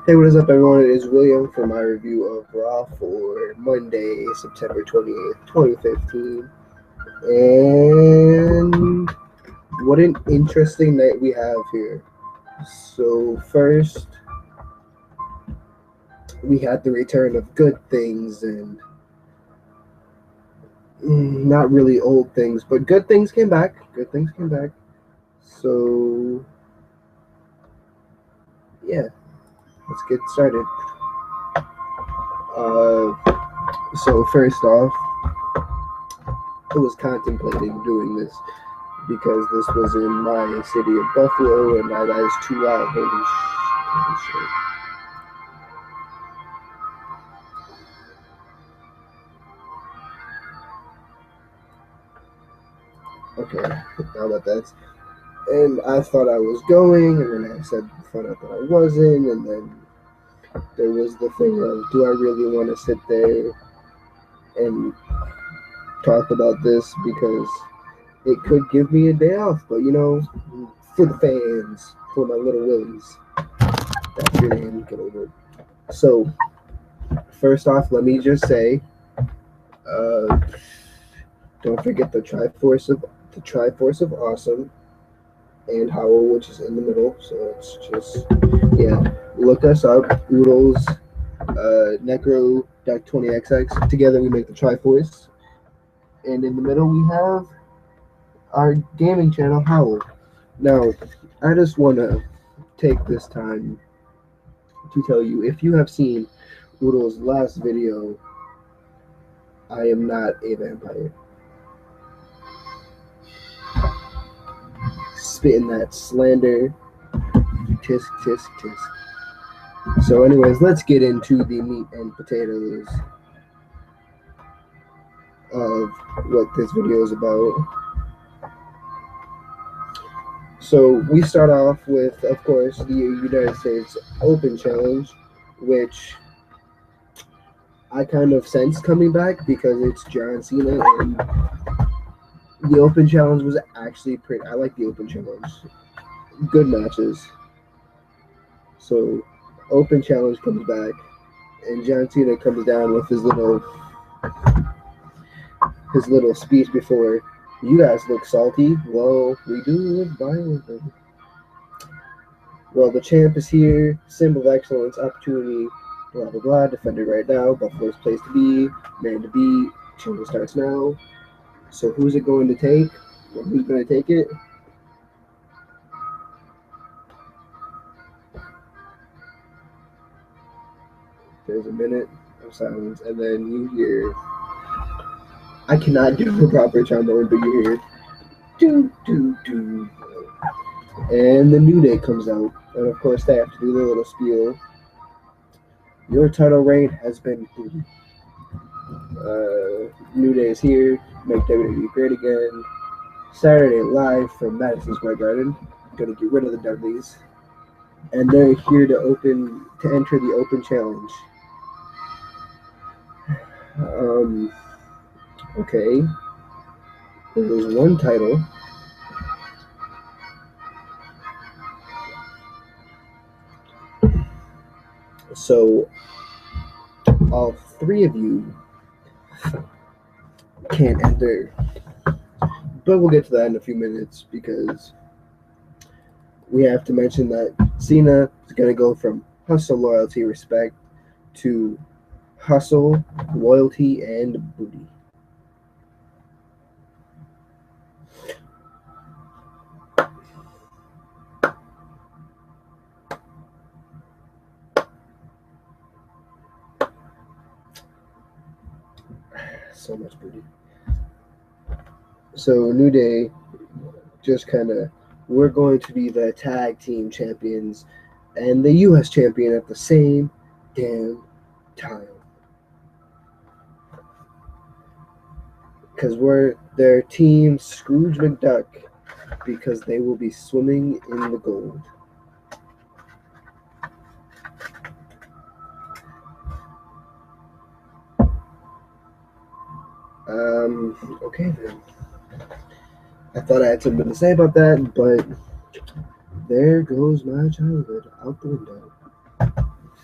Hey, what is up, everyone? It is William for my review of Raw for Monday, September 28th, 2015. And what an interesting night we have here. So, first, we had the return of good things and not really old things, but good things came back. Good things came back. So, yeah, let's get started. Uh, so, first off, I was contemplating doing this because this was in my city of Buffalo, and now that is too loud. Holy shit. Okay, now that that's. And I thought I was going, and then I found out that I wasn't, and then there was the thing of, do I really want to sit there and talk about this because it could give me a day off, but for the fans, for my little willies, that's your name, get over it. So, first off, let me just say, uh, don't forget the Triforce of Awesome and Howl, which is in the middle. So it's just look us up. Oodles, Necro, Deck 20XX. Together we make the Triforce, and in the middle we have our gaming channel Howl. Now, I just want to take this time to tell you, if you have seen Oodles' last video, I am not a vampire. Spitting that slander. Tisk, tisk, tisk. So anyways, let's get into the meat and potatoes of what this video is about. So we start off with, of course, the United States Open Challenge, which I kind of sensed coming back because it's John Cena, and the Open Challenge was actually pretty. I like the Open Challenge. Good matches. So, Open Challenge comes back, and John Cena comes down with his little speech before. You guys look salty. Well, we do look violent. Well, the champ is here. Symbol of excellence, opportunity, blah blah blah. Defended right now. Buffalo's place to be. Man to beat. Challenge starts now. So who's it going to take? Well, who's going to take it? There's a minute of silence, and then you hear. I cannot do a proper trombone, but you hear. Doo, doo, doo. And the New Day comes out. And of course, they have to do their little spiel. Your title reign has been booted. New Day is here. Make WWE great again. Saturday Live from Madison Square Garden. Gonna get rid of the Dudleys. And they're here to enter the Open Challenge. Okay. There was one title. So all three of you can't enter. But we'll get to that in a few minutes because we have to mention that Cena is going to go from hustle, loyalty, respect to hustle, loyalty, and booty. So much booty. So New Day just kind of, we're going to be the tag team champions and the U.S. champion at the same damn time. Because we're their team Scrooge McDuck, because they will be swimming in the gold. Okay then. I thought I had something to say about that, but there goes my childhood out the window.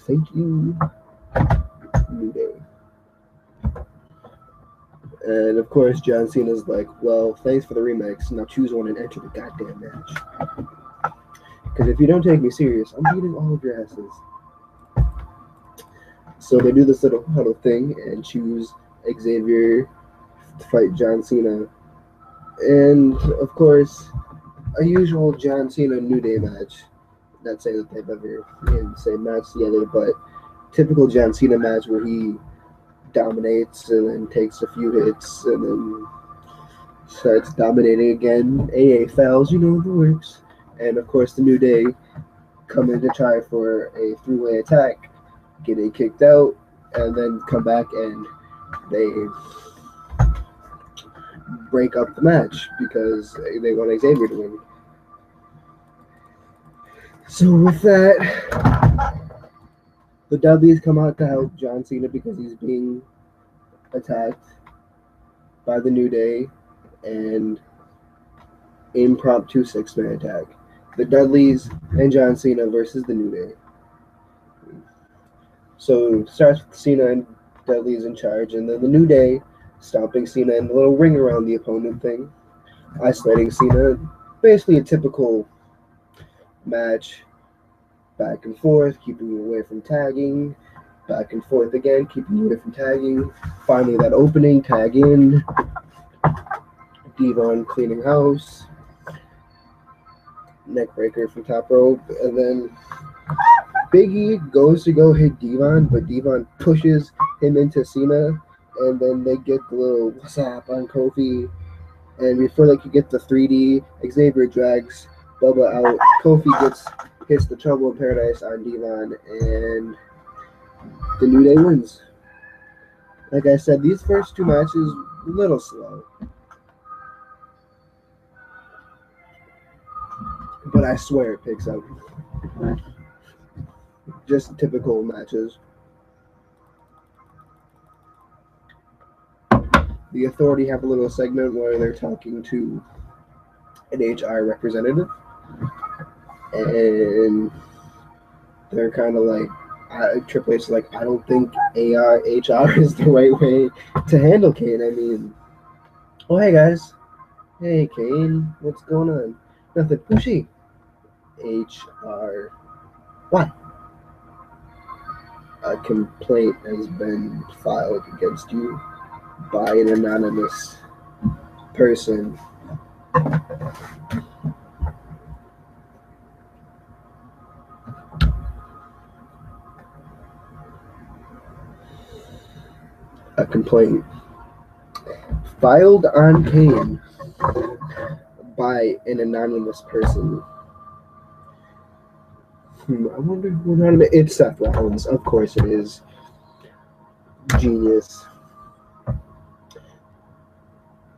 Thank you, New Day. And of course, John Cena's like, well, thanks for the remix. Now choose one and enter the goddamn match. Because if you don't take me serious, I'm beating all of your asses. So they do this little huddle thing and choose Xavier to fight John Cena. And of course, a usual John Cena New Day match. Not saying that they've ever been in the same match together, but typical John Cena match where he dominates and then takes a few hits and then starts dominating again. AA fouls, you know the works. And of course, the New Day come in to try for a three-way attack, getting kicked out, and then come back and they break up the match because they want Xavier to win. So with that, the Dudleys come out to help John Cena because he's being attacked by the New Day and impromptu six-man attack. The Dudleys and John Cena versus the New Day. So it starts with Cena and Dudley's in charge, and then the New Day stomping Cena in the little ring around the opponent thing, isolating Cena. Basically a typical match, back and forth, keeping you away from tagging, back and forth again, keeping you away from tagging. Finally, that opening, tag in, Devon cleaning house, neck breaker from top rope, and then Biggie goes to go hit Devon, but Devon pushes him into Cena, and then they get the little what's up on Kofi. And before they could get the 3D, Xavier drags Bubba out. Kofi hits the Trouble in Paradise on Devon, and the New Day wins. Like I said, these first two matches, a little slow. But I swear it picks up. Just typical matches. The Authority have a little segment where they're talking to an HR representative. And they're kind of like, Triple H is like, I don't think HR is the right way to handle Kane. I mean, oh, hey, guys. Hey, Kane. What's going on? Nothing pushy. HR. What? A complaint has been filed against you by an anonymous person. A complaint filed on Kane by an anonymous person. I wonder who anonymous. It's Seth Rollins, of course it is. Genius.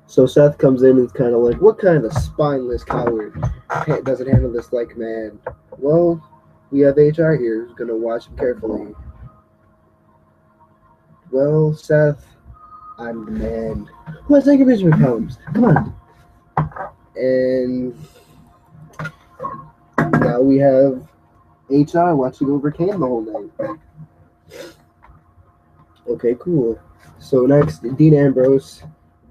So Seth comes in and is kind of like, what kind of spineless coward doesn't handle this like man? Well, we have HR here who's going to watch him carefully. Well, Seth, I'm the man. Let's take a picture of Holmes. Come on. And now we have HR watching over Kane the whole night. Okay, cool. So next, Dean Ambrose,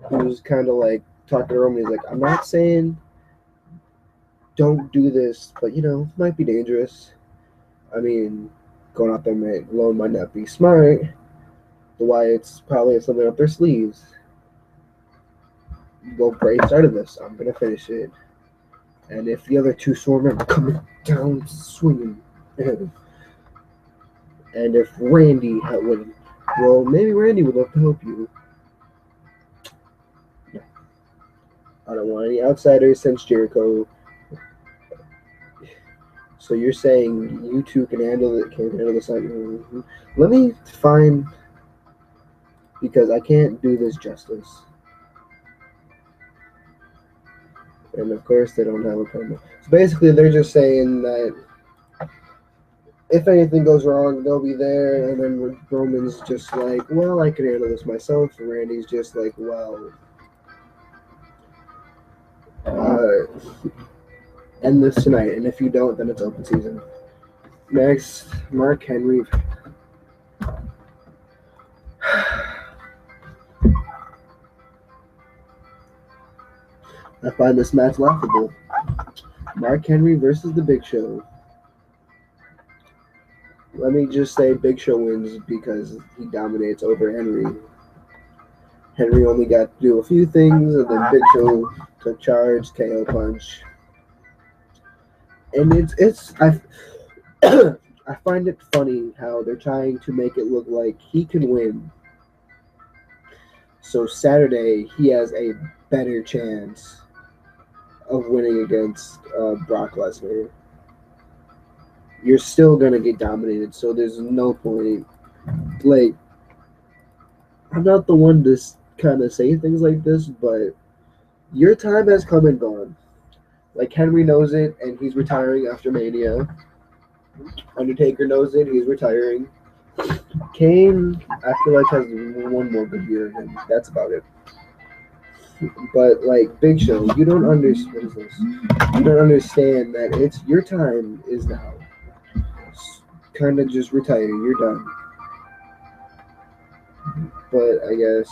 who's kind of like talking to Roman. He's like, I'm not saying don't do this, but might be dangerous. I mean, going out there alone might not be smart. The Wyatts probably have something up their sleeves. Well, great start of this. I'm gonna finish it. And if the other two swarm are coming down swinging, and if Randy would, well, maybe Randy would love to help you. No. I don't want any outsiders since Jericho. So you're saying you two can handle this? Let me find, because I can't do this justice. And of course, they don't have a promo. So basically, they're just saying that if anything goes wrong, they'll be there. And then Roman's just like, well, I can handle this myself. And Randy's just like, well, end this tonight. And if you don't, then it's open season. Next, Mark Henry. I find this match laughable. Mark Henry versus The Big Show. Let me just say Big Show wins because he dominates over Henry. Henry only got to do a few things, and then Big Show took charge, KO punch. And it's I I find it funny how they're trying to make it look like he can win. So Saturday he has a better chance of winning against Brock Lesnar. You're still gonna get dominated, so there's no point. Like, I'm not the one to kind of say things like this, but your time has come and gone. Like, Henry knows it, and he's retiring after Mania. Undertaker knows it, he's retiring. Kane, I feel like, has one more good year, and that's about it. But like Big Show, you don't understand. What is this? You don't understand that it's your time is now. Kind of just retire. You're done. But I guess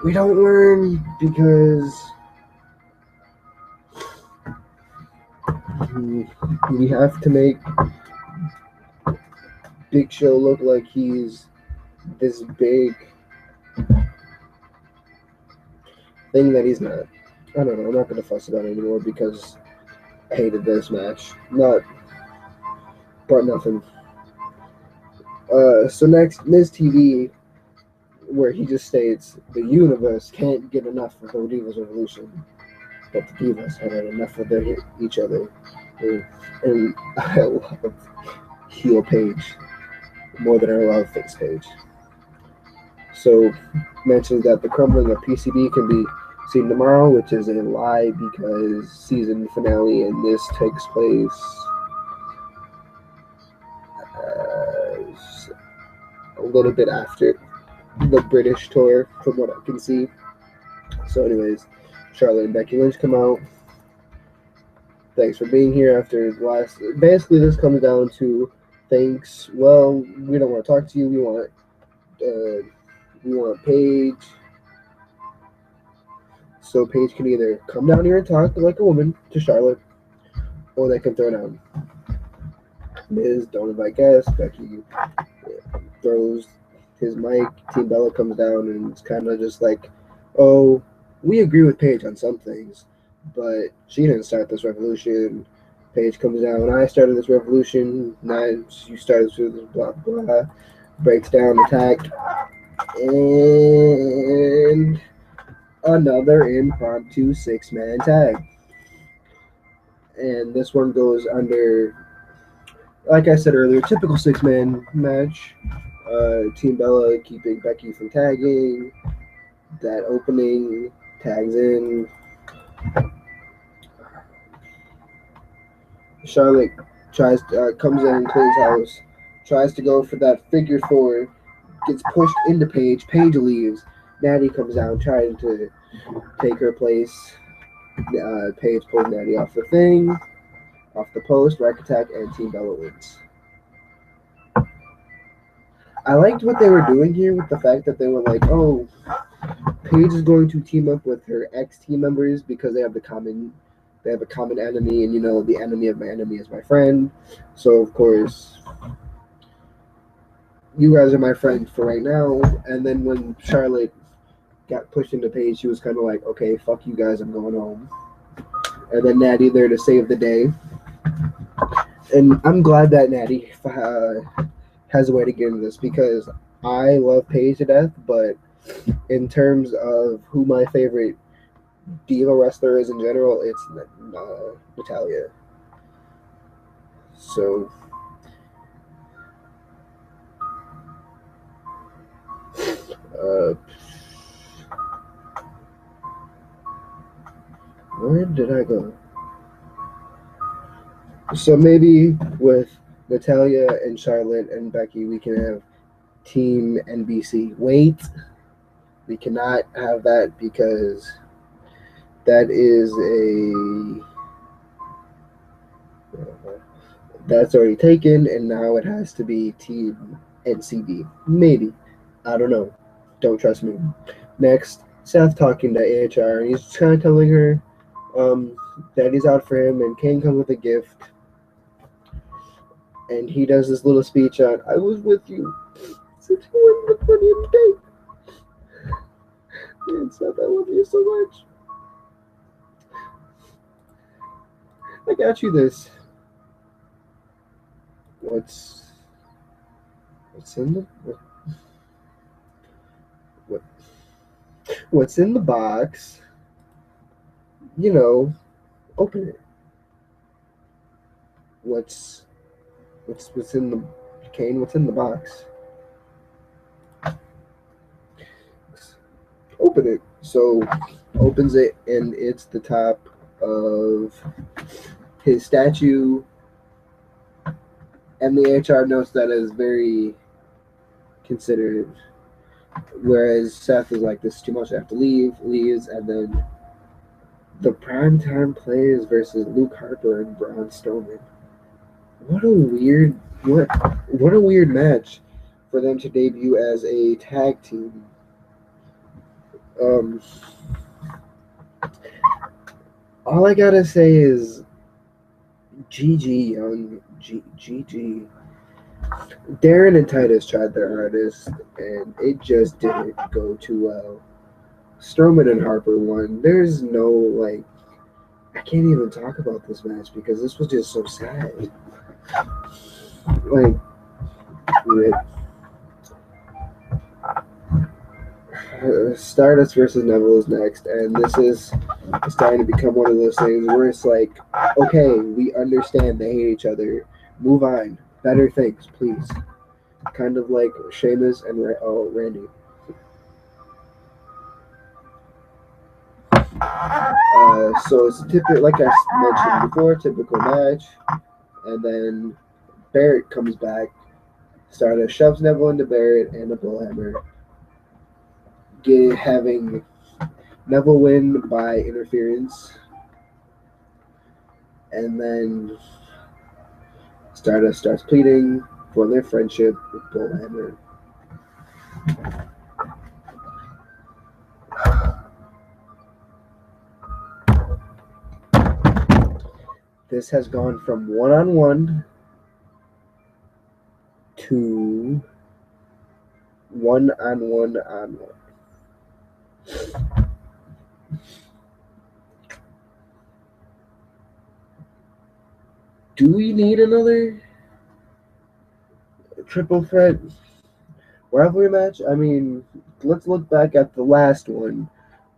we don't learn because we have to make Big Show look like he's this big thing that he's not. I don't know. I'm not gonna fuss about it anymore because I hated this match. Not, but nothing. So next, Miz TV, where he just states the universe can't get enough of the Divas Revolution, but the Divas have had enough of each other. And I love heel Page more than I love face Page. So mentions that the crumbling of PCB can be seen tomorrow, which is a lie because season finale and this takes place a little bit after the British tour, from what I can see. So, anyways, Charlotte and Becky Lynch come out. Thanks for being here after the last. Basically, this comes down to thanks. Well, we don't want to talk to you. We want Paige. So Paige can either come down here and talk like a woman to Charlotte, or they can throw down. Miz, don't invite guests. Becky throws his mic. Team Bella comes down and it's kind of just like, oh, we agree with Paige on some things, but she didn't start this revolution. Paige comes down. I started this revolution. Now you started this blah blah. Breaks down, attack, and another impromptu 6-man tag. And this one goes under, like I said earlier, typical 6-man match. Team Bella keeping Becky from tagging. That opening tags in. Charlotte comes in and cleans house. Tries to go for that figure 4. Gets pushed into Paige. Paige leaves. Natty comes down trying to take her place. Paige pulls Natty off the thing, off the post, rack attack, and Team Bella wins. I liked what they were doing here with the fact that they were like, oh, Paige is going to team up with her ex-team members because they have a common enemy, and the enemy of my enemy is my friend. So of course, you guys are my friends for right now. And then when Charlotte got pushed into Paige, she was kind of like, okay, fuck you guys, I'm going home. And then Natty there to save the day. And I'm glad that Natty has a way to get into this because I love Paige to death, but in terms of who my favorite diva wrestler is in general, it's Natalya. So where did I go? So maybe with Natalya and Charlotte and Becky, we can have Team NBC. Wait, we cannot have that because that is That's already taken, and now it has to be Team NCB. Maybe. I don't know. Don't trust me. Next, Seth talking to HR, and he's kind of telling her that he's out for him, and Kane comes with a gift, and he does this little speech on, I was with you since you were in the funniest day. And Seth, I love you so much. I got you this. What's in the what's in the box? You know, open it. What's in the Kane? What's in the box? Open it. So opens it, and it's the top of his statue. And the HR notes that as very considerate. Whereas Seth is like, this is too much, I have to leave, leaves, and then the primetime players versus Luke Harper and Braun Strowman. What a weird match for them to debut as a tag team. All I gotta say is GG Young, GG. Darren and Titus tried their hardest, and it just didn't go too well. Strowman and Harper won. There's no, like, I can't even talk about this match because this was just so sad. Like, Stardust versus Neville is next, and this is starting to become one of those things where it's like, okay, we understand they hate each other. Move on. Better things, please. Kind of like Sheamus and Randy. So it's typical, like I mentioned before, typical match, and then Barrett comes back. Stardust shoves Neville into Barrett and a bullhammer, having Neville win by interference, and then Stardust starts pleading for their friendship with Bullhammer. This has gone from one-on-one to one-on-one-on-one. Do we need another triple threat rivalry match? I mean, let's look back at the last one.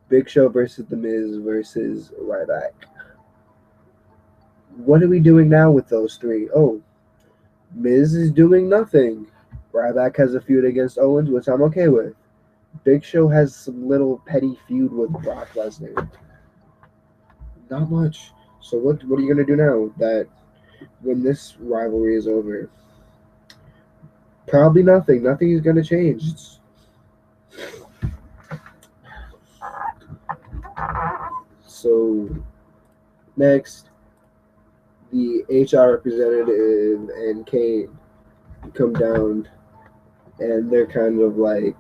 Big Show versus The Miz versus Ryback. What are we doing now with those three? Oh, Miz is doing nothing. Ryback has a feud against Owens, which I'm okay with. Big Show has some little petty feud with Brock Lesnar. Not much. So what are you going to do now that when this rivalry is over? Probably nothing. Nothing is going to change. So next, the HR representative and Kane come down, and they're kind of like,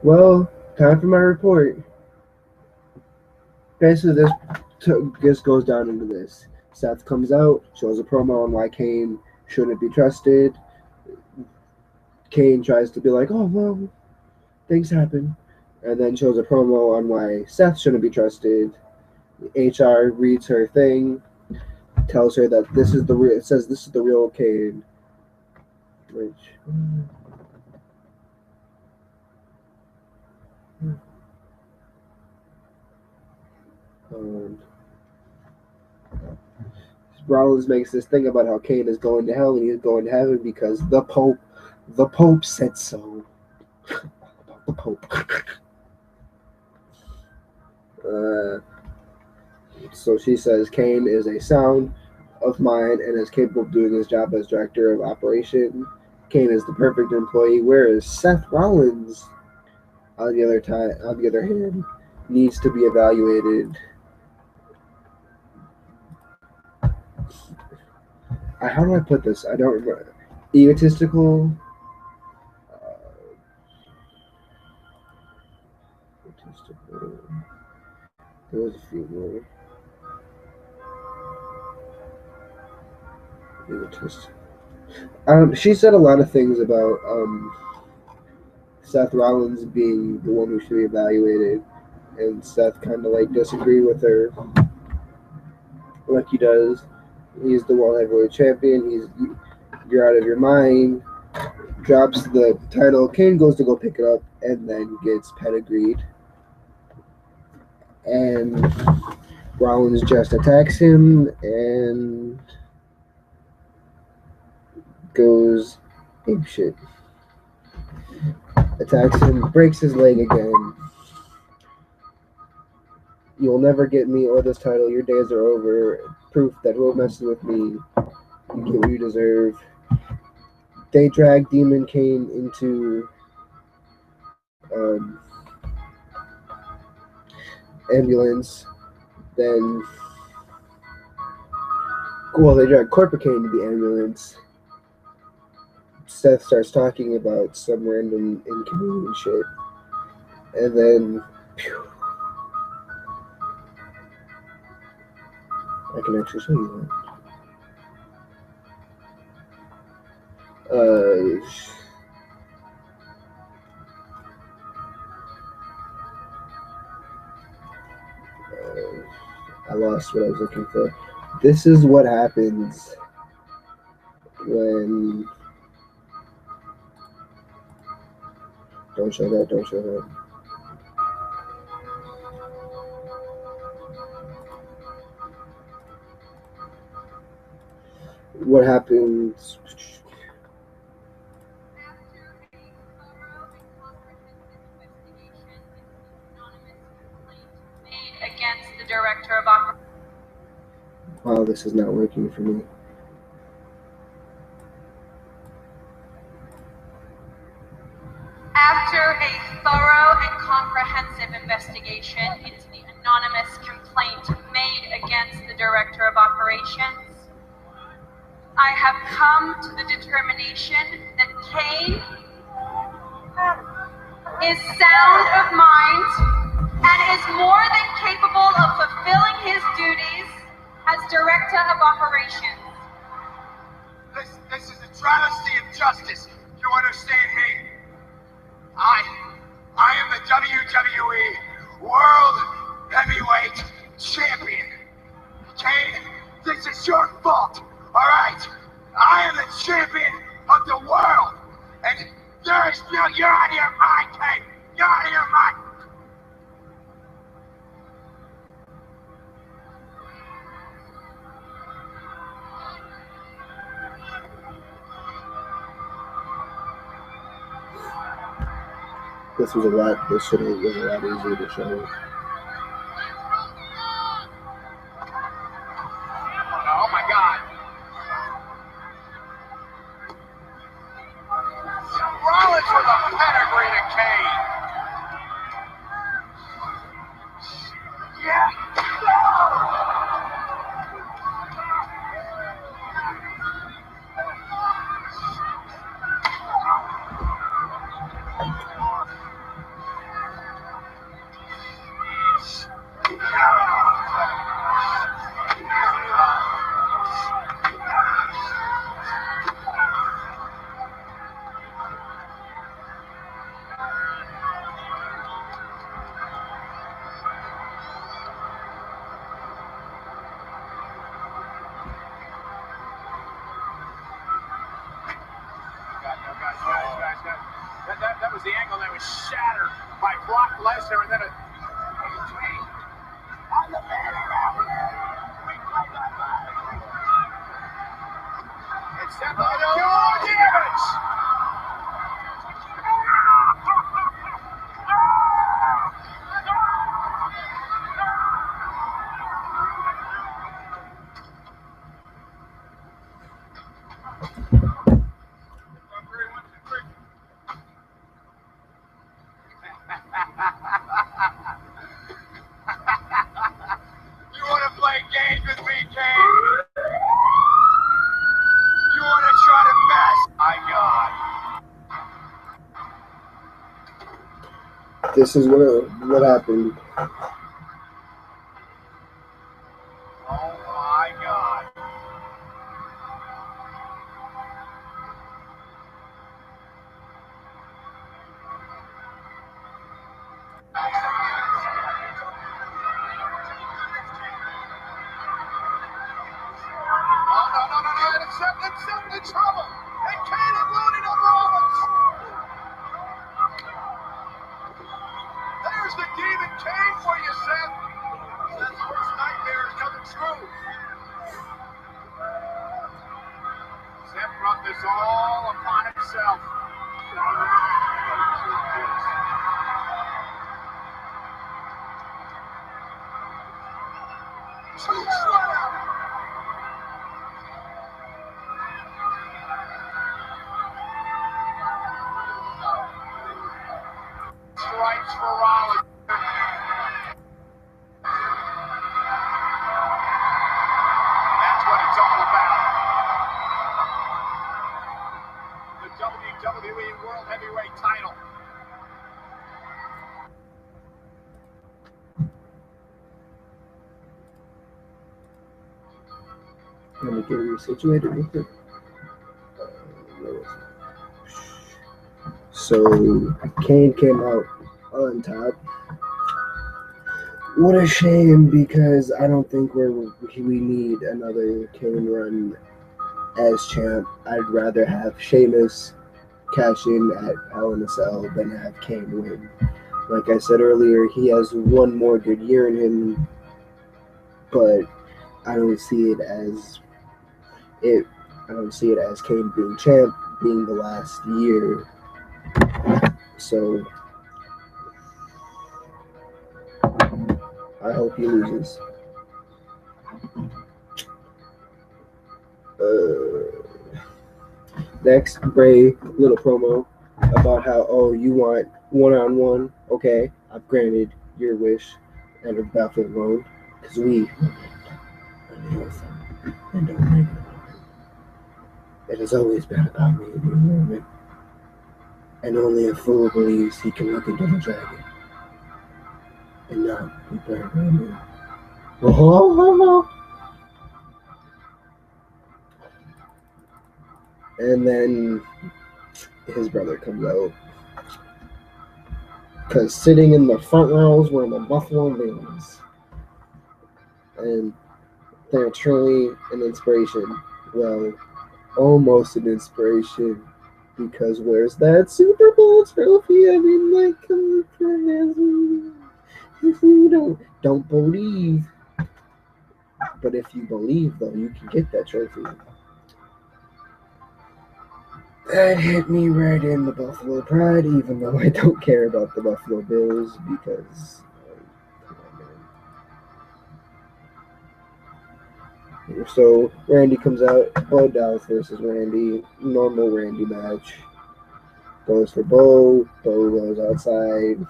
well, time for my report. Basically, this goes down into this. Seth comes out, shows a promo on why Kane shouldn't be trusted. Kane tries to be like, oh, well, things happen. And then shows a promo on why Seth shouldn't be trusted. HR reads her thing, tells her that this is the real. It says this is the real Kane. Which. Rollins makes this thing about how Kane is going to hell and he's going to heaven because the Pope said so. About the Pope. So she says Kane is a sound of mind and is capable of doing his job as director of operation. Kane is the perfect employee, whereas Seth Rollins, on the other hand, needs to be evaluated. How do I put this? I don't remember. Egotistical. Egotistical. There was a few more. Egotist. She said a lot of things about Seth Rollins being the one who should be evaluated, and Seth kind of like disagreed with her, like he does. He's the world heavyweight champion. You're out of your mind. Drops the title. Kane goes to go pick it up, and then gets pedigreed. And Rollins just attacks him and goes apeshit. Attacks him, breaks his leg again. You'll never get me or this title. Your days are over. Proof that whoever messes with me, you get what you deserve. They drag Demon Kane into ambulance. Then, they drag Corporate Kane to the ambulance. Seth starts talking about some random inconvenient shit. And then, I can actually show you that. I lost what I was looking for. This is what happens when. Don't show that. Don't show that. What happens? Against the director of operations. Wow, this is not working for me. After a thorough and comprehensive investigation into the anonymous complaint made against the director of operations, I have come to the determination that Kane is sound of mind and is more than capable of fulfilling his duties as director of operations. This is a travesty of justice. You understand me? I am the WWE World Heavyweight Champion. Kane, this is your fault, all right? I am the champion of the world, and you're out of your mind, Kane. You're out of your mind. This was a lot. This should have was a lot easier to show. Oh my God! Rollins with a pedigree to Kane. Yeah. That was the angle that was shattered by Brock Lesnar, and then I'm the man around here. It's that damage. this is what happened. Oh my God. No, it's in trouble. And Kane unloading on Rollins. There's the Demon Kane for you, Seth. Seth's worst nightmare is coming true. Seth brought this all upon himself. Stripes for Rollins. That's what it's all about. The WWE World Heavyweight title. Let me get resituated real quick. So Kane came out on top. What a shame, because I don't think we need another Kane run as champ. I'd rather have Sheamus cash in at Hell in a Cell than have Kane win. Like I said earlier, he has one more good year in him, but I don't see it as Kane being champ being the last year. So I hope he loses. Next, Bray, little promo about how, you want one-on-one. Okay, I've granted your wish and a battle alone, because we it has always been about me and your moment. And only a fool believes he can look into the dragon and not be burned by me. And then his brother comes out, because sitting in the front rows were the Buffalo Bills, and they're truly an inspiration. Well, almost an inspiration, because where's that Super Bowl trophy? I mean, like, come on, if you don't believe, but if you believe, though, you can get that trophy. That hit me right in the Buffalo pride, even though I don't care about the Buffalo Bills, because so Randy comes out, Bo Dallas versus Randy, normal Randy match. Goes for Bo goes outside,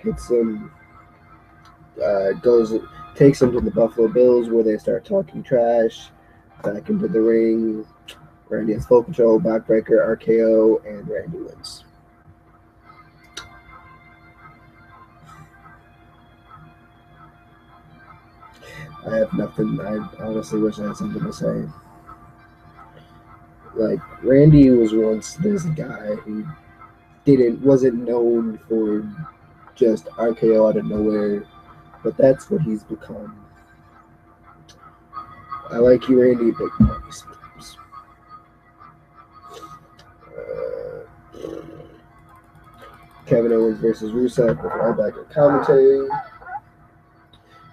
hits him, takes him to the Buffalo Bills, where they start talking trash. Back into the ring. Randy has full control, backbreaker, RKO, and Randy wins. I have nothing. I honestly wish I had something to say. Like, Randy was once this guy who wasn't known for just RKO out of nowhere, but that's what he's become. I like you, Randy, but Kevin Owens versus Rusev with Ryback and commentary.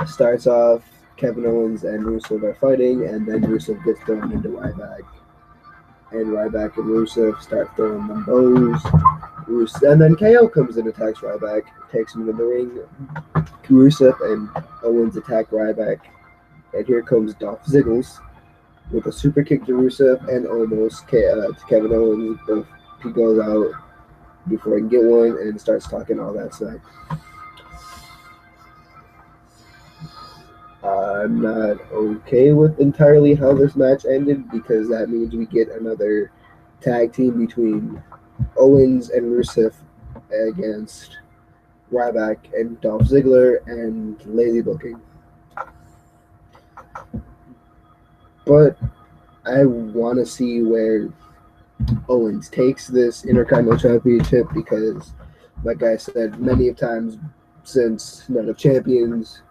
Starts off, Kevin Owens and Rusev are fighting, and then Rusev gets thrown into Ryback. And Ryback and Rusev start throwing them bows. And then KO comes and attacks Ryback, takes him in the ring. Rusev and Owens attack Ryback. And here comes Dolph Ziggles with a super kick to Rusev and almost to Kevin Owens. Both he goes out before I can get one and starts talking all that stuff. I'm not okay with entirely how this match ended, because that means we get another tag team between Owens and Rusev against Ryback and Dolph Ziggler and lazy booking. But I want to see where Owens takes this Intercontinental Championship because, like I said many times since Night of Champions,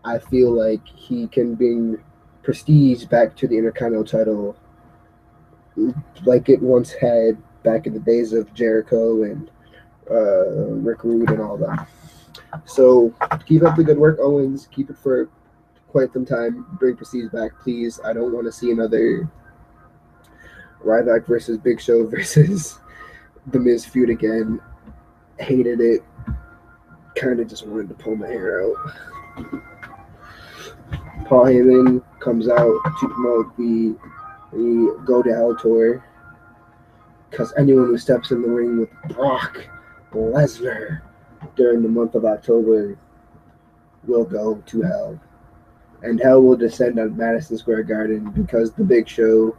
I feel like he can bring prestige back to the Intercontinental title like it once had back in the days of Jericho and Rick Rude and all that. So keep up the good work, Owens. Keep it for quite some time. Bring prestige back, please. I don't want to see another Ryback versus Big Show versus The Miz feud again. Hated it. Kind of just wanted to pull my hair out. Paul Heyman comes out to promote the Go to Hell tour because anyone who steps in the ring with Brock Lesnar during the month of October will go to hell. And hell will descend on Madison Square Garden because the Big Show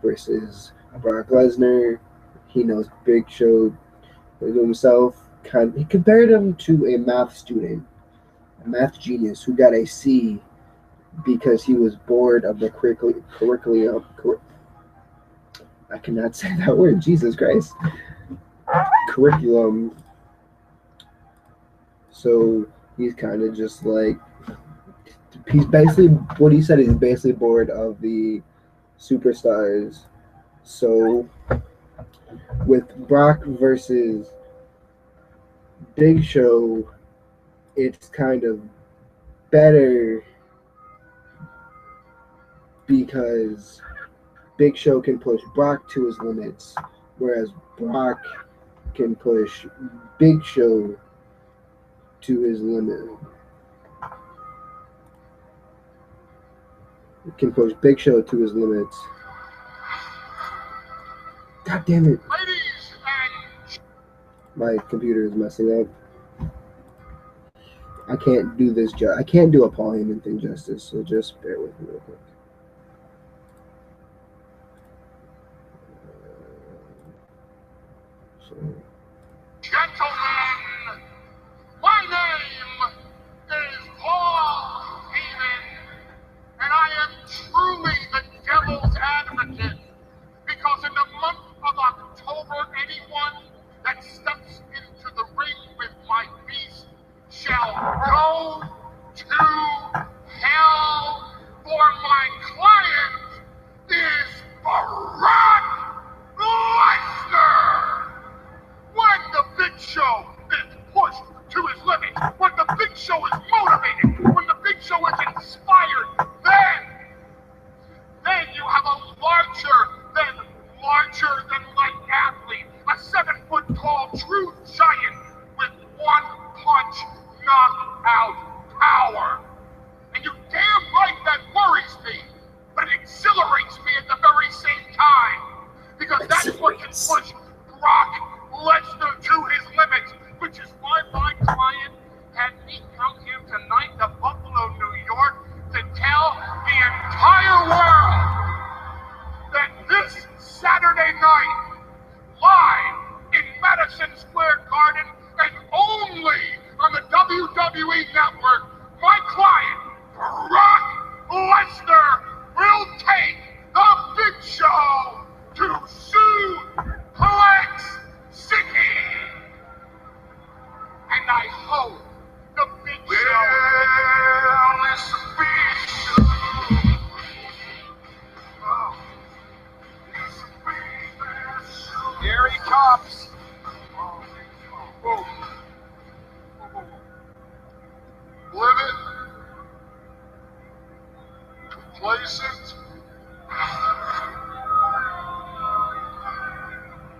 versus Brock Lesnar. He knows Big Show himself. He compared him to a math student, a math genius who got a C because he was bored of the curriculum. I cannot say that word. Jesus Christ. Curriculum. So he's kind of just like, he's basically, what he said, he's basically bored of the superstars. So with Brock versus Big Show, it's kind of better because Big Show can push Brock to his limits, whereas Brock can push Big Show to his limit. Can push Big Show to his limits. God damn it. My computer is messing up. I can't do this. I can't do a Paul Heyman thing justice, so just bear with me real quick. Gentlemen, my name is Paul Heyman, and I am truly the devil's advocate, because in the month of October, anyone that steps into the ring with my beast shall go to hell, for my client is Brock Lesnar. When the Big Show is pushed to his limits, when the Big Show is motivated, when the Big Show is inspired, then you have a larger than life athlete, a 7-foot-tall true giant with one punch knockout power. And you damn right that worries me, but it exhilarates me at the very same time, because that's what can push Brock Lesnar to his limits, which is why my client had me come here tonight to Buffalo, New York, to tell the entire world that this Saturday night, live in Madison Square Garden and only on the WWE Network, my client, Brock Lesnar, will take the Big Show to Suplex City. And I hope the Big Show is the Big Show. Oh. Here he comes. Whoa. Livid, complacent,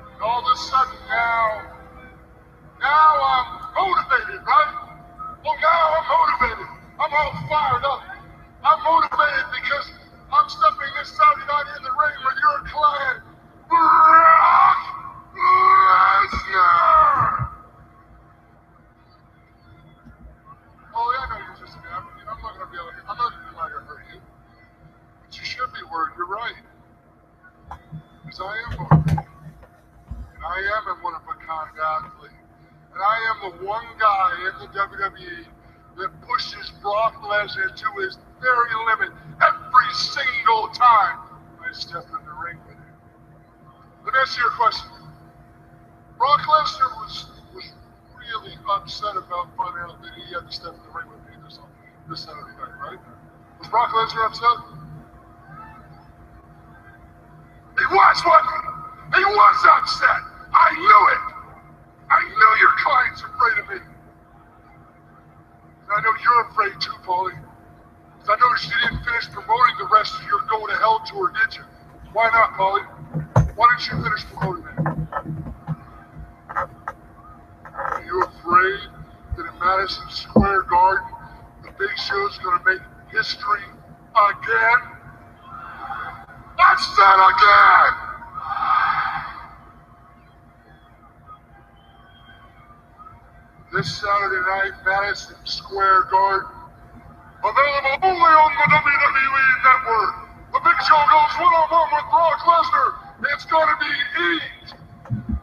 and all of a sudden now I'm motivated, right? Well, now I'm motivated. I'm all fired up. I'm motivated because I'm stepping this Saturday night in the ring with your client, Brock Lesnar. Oh, yeah, I know you're just an advocate. I'm not going to hurt you. But you should be worried. You're right. Because I am motivated. And I am a one-of-a-kind athlete. And I am the one guy in the WWE that pushes Brock Lesnar to his very limit every single time I step in the ring with him. Let me ask you a question. Brock Lesnar was really upset about finding out that he had to step in the ring with me this Saturday night, right? Was Brock Lesnar upset? He was, wasn't he? He was upset. I knew it. I knew your client's afraid of me. And I know you're afraid too, Paulie. Because I noticed you didn't finish promoting the rest of your Going to Hell tour, did you? Why not, Paulie? Why didn't you finish promoting that? Are you afraid that in Madison Square Garden, the Big Show's going to make history again? I said again! This Saturday night, Madison Square Garden. Available only on the WWE Network. The Big Show goes one-on-one with Brock Lesnar. It's going to be eat,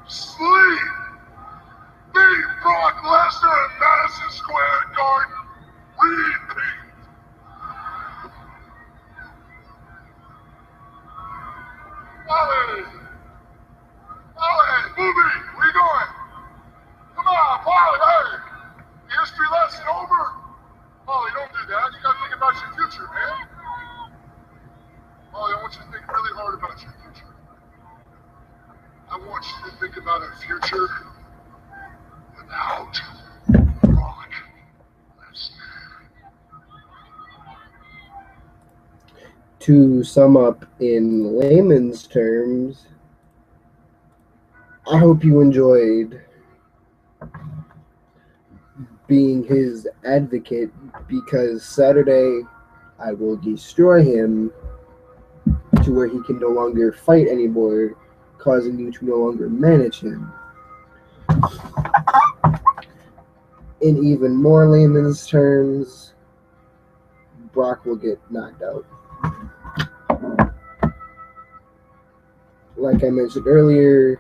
sleep, beat Brock Lesnar at Madison Square Garden. Repeat. Ollie! Ollie, movie, where you going? Come on, Paulie, hey! History lesson over? Paulie, don't do that. You gotta think about your future, man. Paulie, I want you to think really hard about your future. I want you to think about a future without Brock Lesnar. To sum up in layman's terms, I hope you enjoyed being his advocate, because Saturday I will destroy him to where he can no longer fight anymore, causing you to no longer manage him. In even more layman's terms, Brock will get knocked out. Like I mentioned earlier,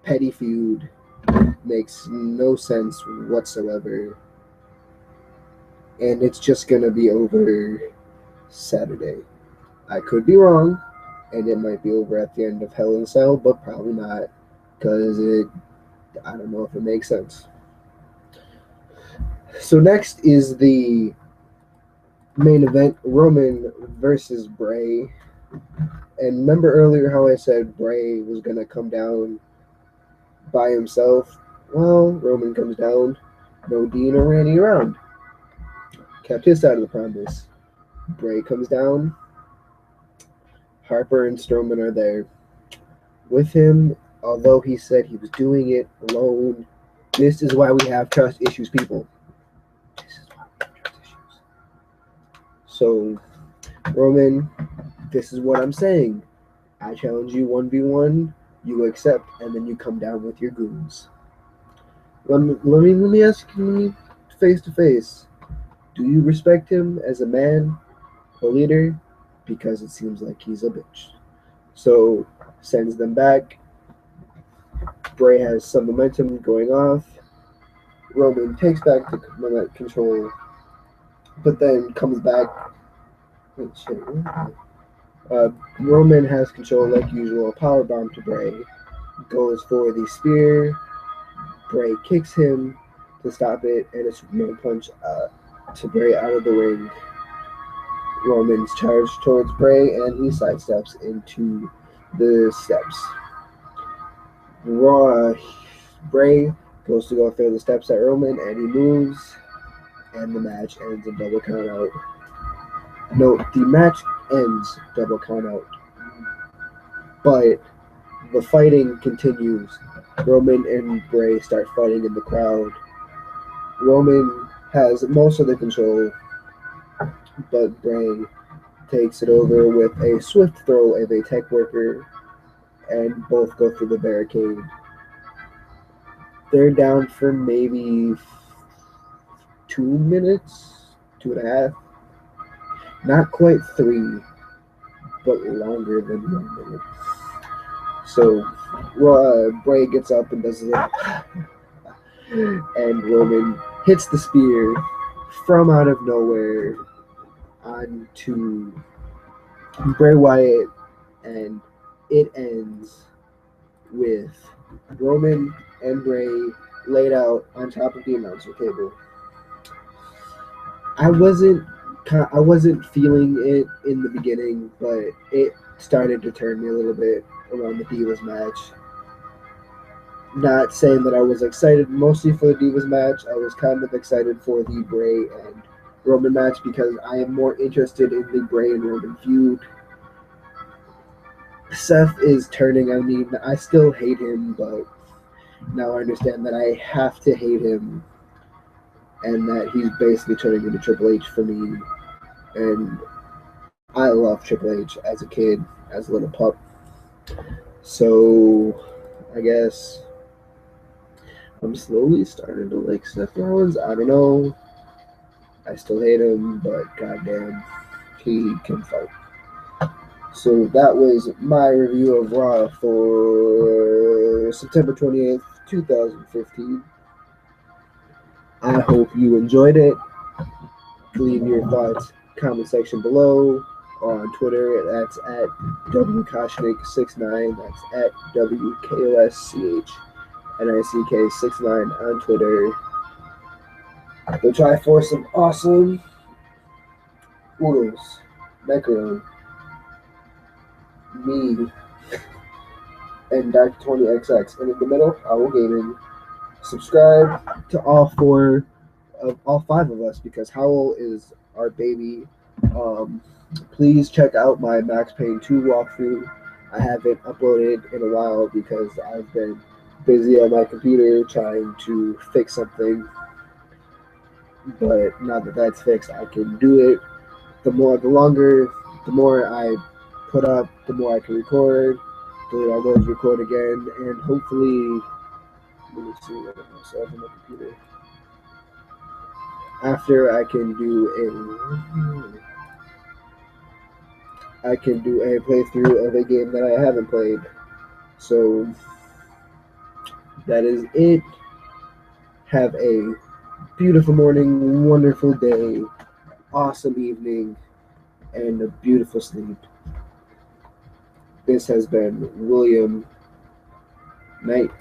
petty feud makes no sense whatsoever, and it's just gonna be over Saturday. I could be wrong, and it might be over at the end of Hell in a Cell, but probably not, because I don't know if it makes sense. So next is the main event, Roman versus Bray. And remember earlier how I said Bray was gonna come down by himself? Well, Roman comes down, no Dean or Randy around. Kept his side of the promise. Bray comes down, Harper and Strowman are there with him, although he said he was doing it alone. This is why we have trust issues, people. This is why we have trust issues. So, Roman, this is what I'm saying. I challenge you 1v1, you accept, and then you come down with your goons. Let me ask you face to face. Do you respect him as a man, a leader? Because it seems like he's a bitch. So sends them back. Bray has some momentum going off. Roman takes back the control, but then comes back. Wait, shit. Roman has control like usual. Powerbomb to Bray. Goes for the spear. Bray kicks him to stop it, and a Superman punch to Bray out of the ring. Roman's charged towards Bray, and he sidesteps into the steps. Bray goes to go through the steps at Roman, and he moves, and the match ends in double count out. No, the match ends double count out, but the fighting continues. Roman and Bray start fighting in the crowd. Roman has most of the control, but Bray takes it over with a swift throw of a tech worker, and both go through the barricade. They're down for maybe 2 minutes, 2.5. Not quite 3, but longer than 1 minute. So Bray gets up and does and Roman hits the spear from out of nowhere onto Bray Wyatt, and it ends with Roman and Bray laid out on top of the announcer table. I wasn't feeling it in the beginning, but it started to turn me a little bit around the Divas match. Not saying that I was excited mostly for the Divas match. I was kind of excited for the Bray and Roman match because I am more interested in the Bray and Roman feud. Seth is turning on me. I still hate him, but now I understand that I have to hate him and that he's basically turning into Triple H for me. And I love Triple H as a kid, as a little pup. So I guess I'm slowly starting to like Seth Rollins. I don't know. I still hate him, but goddamn, he can fight. So that was my review of Raw for September 28th, 2015. I hope you enjoyed it. Leave your thoughts comment section below or on Twitter. That's at WKoshnik69. That's at WKOSCHNICK69 on Twitter. Go try for some awesome oodles, macaron, me, and Dr. 20XX. And in the middle, Owl Gaming. Subscribe to all five of us because Howl is our baby. Please check out my Max Payne 2 walkthrough. I haven't uploaded in a while because I've been busy on my computer trying to fix something. But now that that's fixed, I can do it. The more I put up, the more I can record. Delete all those, record again, and hopefully, let me see what else I have on my computer. After I can do a playthrough of a game that I haven't played. So that is it. Have a beautiful morning, wonderful day, awesome evening, and a beautiful sleep. This has been William Knight.